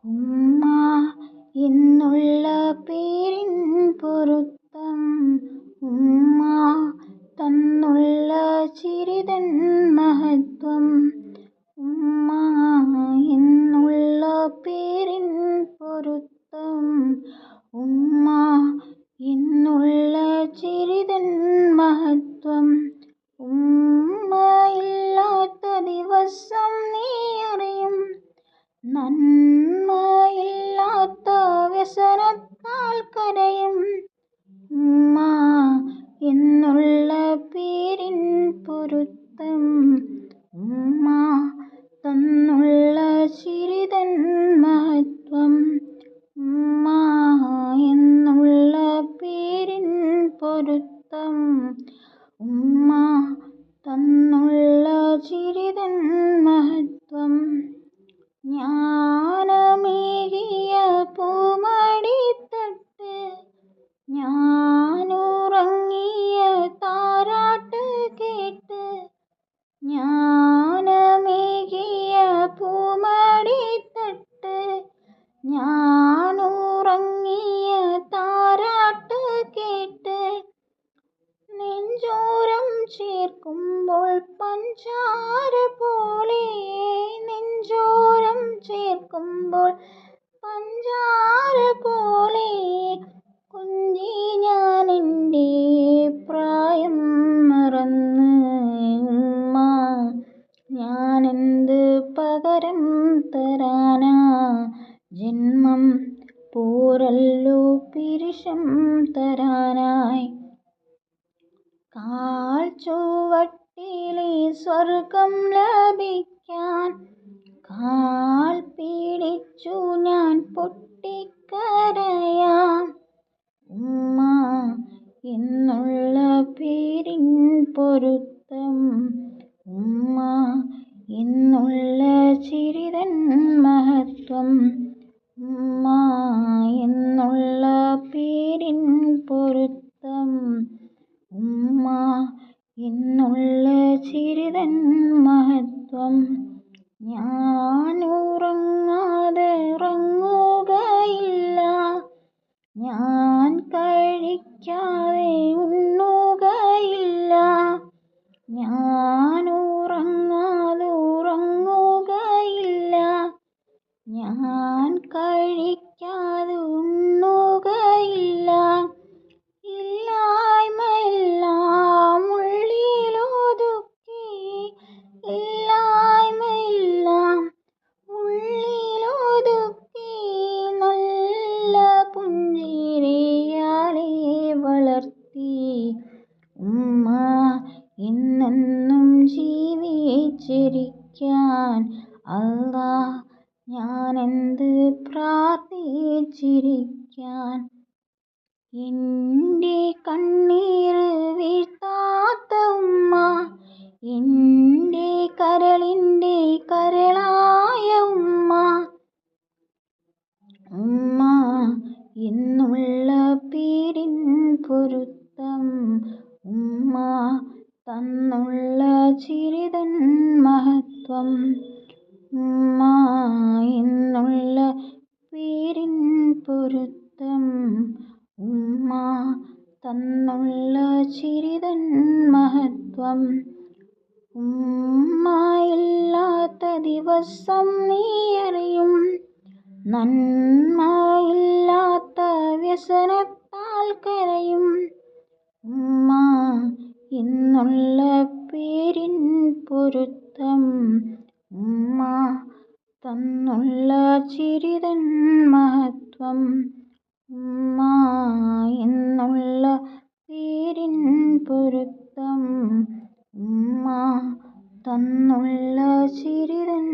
ഉമ്മ എന്നുള്ള പേരിൻ പൊരുത്തം, ഉമ്മ തന്നുള്ള ചിരിതൻ മഹത്വം. ഉമ്മ എന്നുള്ള പേരിൻ പൊരുത്തം, ഉമ്മ എന്നുള്ള ചിരിതൻ മഹത്വം. ഉമ്മയില്ലാത്ത ദിവസം നീ അറിയും, നന്മയില്ലാത്ത വ്യസനത്താൽ കരയും. ഉമ്മ എന്നുള്ള പേരിൻ പൊരുത്തം, ഉമ്മ തന്നുള്ള ചിരിതൻ മഹത്വം. ഉമ്മ എന്നുള്ള പേരിൻ പൊരുത്തം, ഉമ്മ തന്നുള്ള ചിരിതൻ മഹത്വം. ജ്ഞാനമേകിയ പൂമടിത്തട്ട്, ഞാനുറങ്ങിയ താരാട്ട് കേട്ട്. ജ്ഞാനമേകിയ പൂമടിത്തട്ട്, ഞാനുറങ്ങിയ താരാട്ട് കേട്ട്. നെഞ്ചോരം ചേർക്കുമ്പോൾ പഞ്ചാര പോലെ, നെഞ്ചോരം ചേർക്കുമ്പോൾ പഞ്ചാര പോലെ. കൊഞ്ചി ഞാനെൻ്റെ പ്രായം മറന്ന്, ഉമ്മ ഞാനെന്ത് പകരം തരാനാ. ജന്മം പോരല്ലോ പിരിശം തരാനായി, കാൽച്ചുവട്ടിലെ സ്വർഗം ലഭിക്കാൻ. കാൽ പിടിച്ചു ഞാൻ പൊട്ടിക്കരയാം. ഉമ്മ എന്നുള്ള പേരിൻ പൊരുത്തം, ഉമ്മ എന്നുള്ള ചിരിതൻ മഹത്വം. ഉമ്മ എന്നുള്ള പേരിൻ പൊരുത്തം, ഉമ്മ എന്നുള്ള ചിരിതൻ മഹത്വം. ഞാനുറങ്ങാതെ ഉറങ്ങുകയില്ല, ഞാൻ കഴിക്കാതെ ഉണ്ണുകയില്ല. ഞാനുറങ്ങാതെ ഉറങ്ങുകയില്ല, ഞാൻ കഴിക്കാതെ ഉണ്ണുകയില്ല. ഇല്ലായ്മയെല്ലാം ഉള്ളിലൊതുക്കി, ഇല്ലായ്മയെല്ലാം ഉള്ളിലൊതുക്കി. നല്ല പുഞ്ചിരിയാലെ വളർത്തി. ഉമ്മ എന്നെന്നും ജീവിച്ചിരിക്കാൻ അല്ലാഹ് ഞാനെന്ത് പ്രാർത്ഥിച്ചിരിക്കാൻ. എൻ്റെ കണ്ണീര് വീഴ്ത്താത്ത ഉമ്മ, എൻ്റെ കരളിൻ്റെ കരളായ ഉമ്മ. ഉമ്മ എന്നുള്ള പേരിൻ പൊരുത്തം, ഉമ്മ തന്നുള്ള ചിരിതൻ മഹത്വം. ഉമ്മ എന്നുള്ള പേരിൻ പൊരുത്തം, ഉമ്മ തന്നുള്ള ചിരിതൻ മഹത്വം. ഉമ്മയില്ലാത്ത ദിവസം നീ അറിയും, നന്മയില്ലാത്ത വ്യസനത്താൽ കരയും. ഉമ്മ എന്നുള്ള പേരിൻ പൊരുത്തം, ഉമ്മ തന്നുള്ള ചിരിതൻ മഹത്വം. ഉമ്മ എന്നുള്ള പേരിൻ പൊരുത്തം, ഉമ്മ തന്നുള്ള ചിരിതൻ